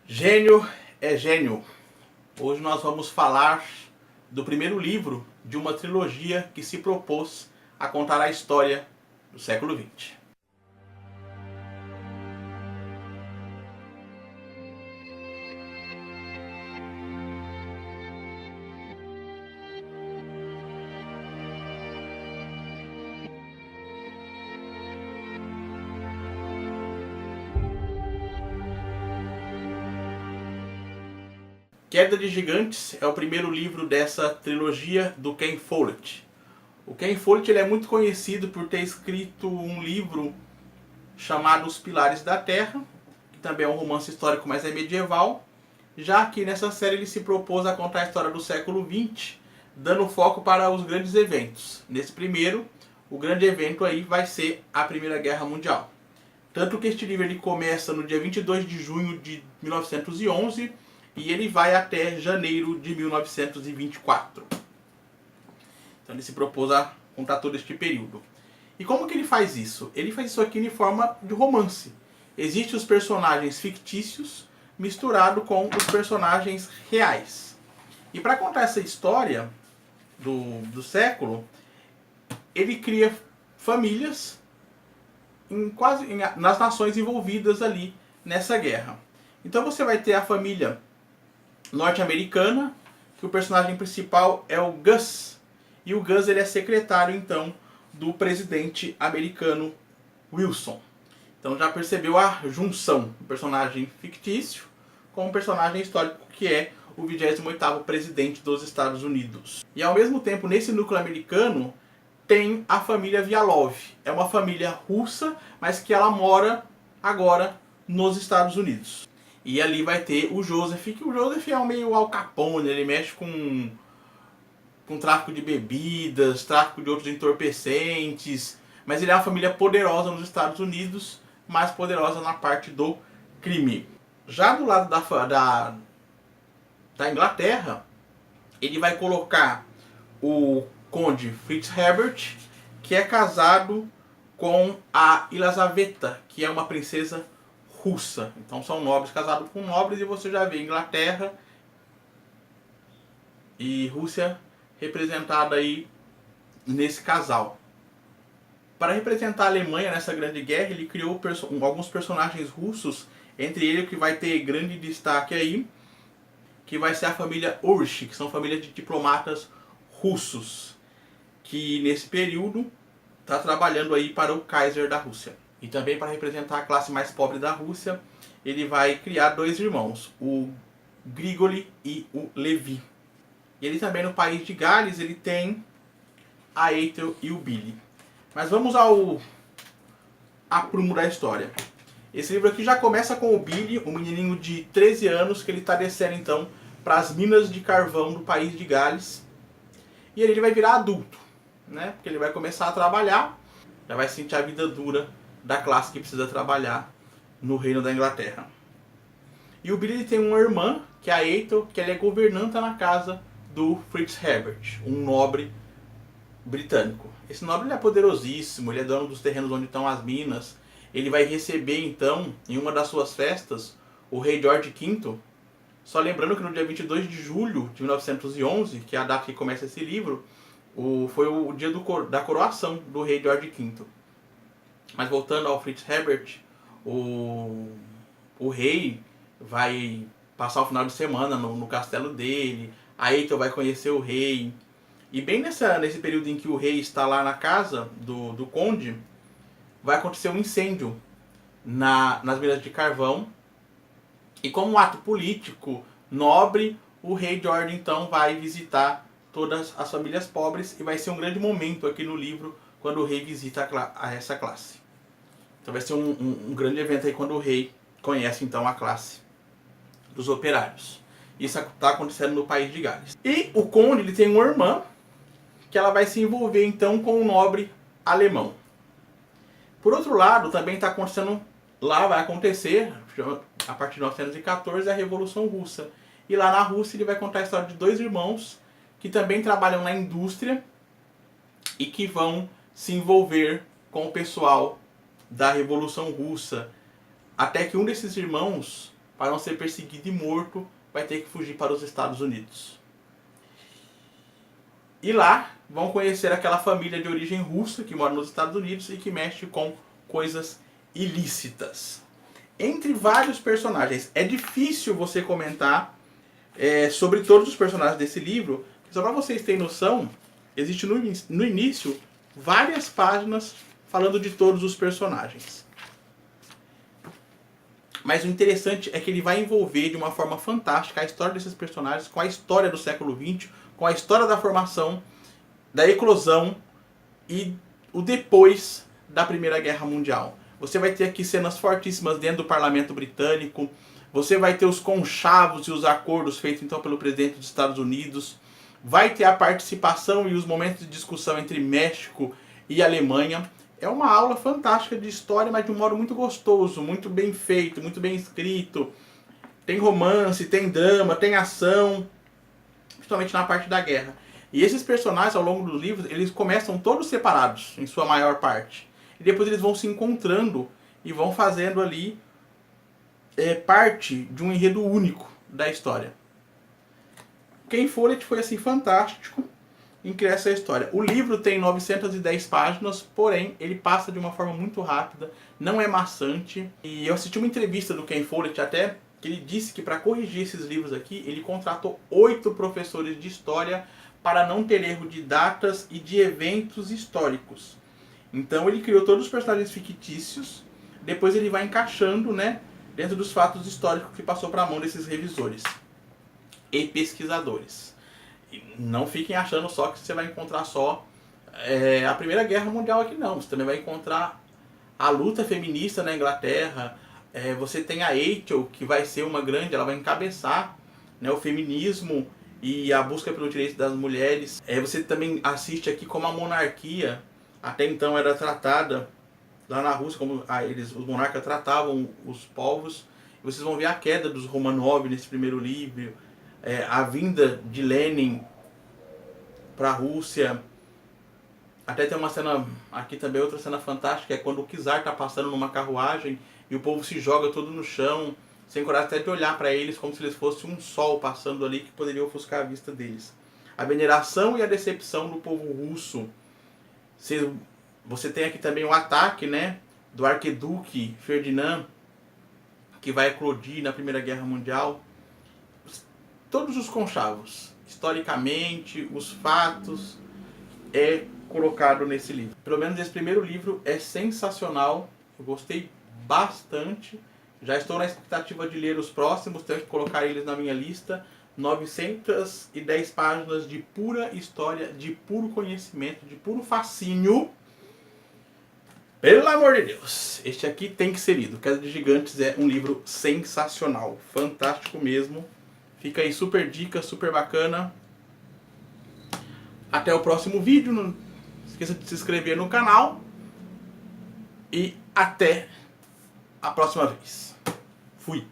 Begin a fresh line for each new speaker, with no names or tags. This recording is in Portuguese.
Gênio é gênio. Hoje nós vamos falar do primeiro livro de uma trilogia que se propôs a contar a história do século XX. Queda de Gigantes é o primeiro livro dessa trilogia do Ken Follett. O Ken Follett ele é muito conhecido por ter escrito um livro chamado Os Pilares da Terra, que também é um romance histórico, mas é medieval. Já que nessa série ele se propôs a contar a história do século XX, dando foco para os grandes eventos. Nesse primeiro, o grande evento aí vai ser a Primeira Guerra Mundial. Tanto que este livro ele começa no dia 22 de junho de 1911 e ele vai até janeiro de 1924. Então ele se propôs a contar todo este período. E como que ele faz isso? Ele faz isso aqui em forma de romance. Existem os personagens fictícios misturado com os personagens reais. E para contar essa história do século, ele cria famílias nas nações envolvidas ali nessa guerra. Então você vai ter a família norte-americana, que o personagem principal é o Gus. E o Gus ele é secretário então do presidente americano Wilson. Então já percebeu a junção do personagem fictício com o personagem histórico que é o 28º presidente dos Estados Unidos. E ao mesmo tempo nesse núcleo americano tem a família Vialov. É uma família russa, mas que ela mora agora nos Estados Unidos. E ali vai ter o Joseph, que o Joseph é um meio Al Capone, ele mexe com tráfico de bebidas, tráfico de outros entorpecentes, mas ele é uma família poderosa nos Estados Unidos, mais poderosa na parte do crime. Já do lado da Inglaterra, ele vai colocar o Conde Fritz Herbert, que é casado com a Elizaveta, que é uma princesa russa. Então são nobres casados com nobres e você já vê Inglaterra e Rússia representada aí nesse casal. Para representar a Alemanha nessa grande guerra, ele criou alguns personagens russos, entre eles o que vai ter grande destaque aí, que vai ser a família Ursch, que são famílias de diplomatas russos, que nesse período está trabalhando aí para o Kaiser da Rússia. E também para representar a classe mais pobre da Rússia, ele vai criar dois irmãos, o Grigoli e o Levi. E ele também no país de Gales, ele tem a Ethel e o Billy. Mas vamos ao aprumo da história. Esse livro aqui já começa com o Billy, um menininho de 13 anos, que ele está descendo então para as minas de carvão do país de Gales. E ele vai virar adulto, né? Porque ele vai começar a trabalhar, já vai sentir a vida dura da classe que precisa trabalhar no reino da Inglaterra. E o Billy tem uma irmã, que é a Ethel, que ela é governanta na casa do Fritz Herbert, um nobre britânico. Esse nobre ele é poderosíssimo, ele é dono dos terrenos onde estão as minas. Ele vai receber então, em uma das suas festas, o rei George V. Só lembrando que no dia 22 de julho de 1911, que é a data que começa esse livro, foi o dia da coroação do rei George V. Mas voltando ao Fritz Herbert, o rei vai passar o final de semana no castelo dele, a Ethel vai conhecer o rei. E bem nesse período em que o rei está lá na casa do conde, vai acontecer um incêndio nas minas de carvão. E como um ato político nobre, o rei George então vai visitar todas as famílias pobres e vai ser um grande momento aqui no livro quando o rei visita essa classe. Então vai ser um grande evento aí quando o rei conhece então a classe dos operários. Isso está acontecendo no país de Gales. E o conde ele tem uma irmã que ela vai se envolver então com um nobre alemão. Por outro lado, também está acontecendo lá, vai acontecer a partir de 1914 a Revolução Russa. E lá na Rússia ele vai contar a história de dois irmãos que também trabalham na indústria e que vão se envolver com o pessoal da Revolução Russa, até que um desses irmãos para não ser perseguido e morto, vai ter que fugir para os Estados Unidos. E lá vão conhecer aquela família de origem russa que mora nos Estados Unidos e que mexe com coisas ilícitas. Entre vários personagens, é difícil você comentar sobre todos os personagens desse livro, só para vocês terem noção, existe no início várias páginas falando de todos os personagens. Mas o interessante é que ele vai envolver de uma forma fantástica a história desses personagens com a história do século XX, com a história da formação, da eclosão e o depois da Primeira Guerra Mundial. Você vai ter aqui cenas fortíssimas dentro do parlamento britânico, você vai ter os conchavos e os acordos feitos então pelo presidente dos Estados Unidos, vai ter a participação e os momentos de discussão entre México e Alemanha. É uma aula fantástica de história, mas de um modo muito gostoso, muito bem feito, muito bem escrito. Tem romance, tem drama, tem ação, principalmente na parte da guerra. E esses personagens, ao longo dos livros, eles começam todos separados, em sua maior parte. E depois eles vão se encontrando e vão fazendo ali parte de um enredo único da história. Ken Follett foi assim fantástico em criar essa história. O livro tem 910 páginas, porém ele passa de uma forma muito rápida, não é maçante. E eu assisti uma entrevista do Ken Follett até, que ele disse que para corrigir esses livros aqui, ele contratou 8 professores de história para não ter erro de datas e de eventos históricos. Então ele criou todos os personagens fictícios, depois ele vai encaixando, né, dentro dos fatos históricos que passou para a mão desses revisores e pesquisadores. E não fiquem achando só que você vai encontrar só a Primeira Guerra Mundial aqui, não. Você também vai encontrar a luta feminista na Inglaterra. Você tem a Rachel, que vai ser uma grande, ela vai encabeçar, né, o feminismo e a busca pelo direito das mulheres. Você também assiste aqui como a monarquia até então era tratada lá na Rússia, como os monarcas tratavam os povos. Vocês vão ver a queda dos Romanov nesse primeiro livro, a vinda de Lenin para a Rússia. Até tem uma cena, aqui também outra cena fantástica, é quando o czar está passando numa carruagem e o povo se joga todo no chão, sem coragem até de olhar para eles, como se eles fossem um sol passando ali que poderia ofuscar a vista deles. A veneração e a decepção do povo russo. Você tem aqui também o ataque, né, do arquiduque Ferdinand, que vai eclodir na Primeira Guerra Mundial. Todos os conchavos, historicamente, os fatos, é colocado nesse livro. Pelo menos esse primeiro livro é sensacional, eu gostei bastante. Já estou na expectativa de ler os próximos, tenho que colocar eles na minha lista. 910 páginas de pura história, de puro conhecimento, de puro fascínio. Pelo amor de Deus, este aqui tem que ser lido. Queda de Gigantes é um livro sensacional, fantástico mesmo. Fica aí super dica, super bacana. Até o próximo vídeo, não esqueça de se inscrever no canal. E até a próxima vez. Fui!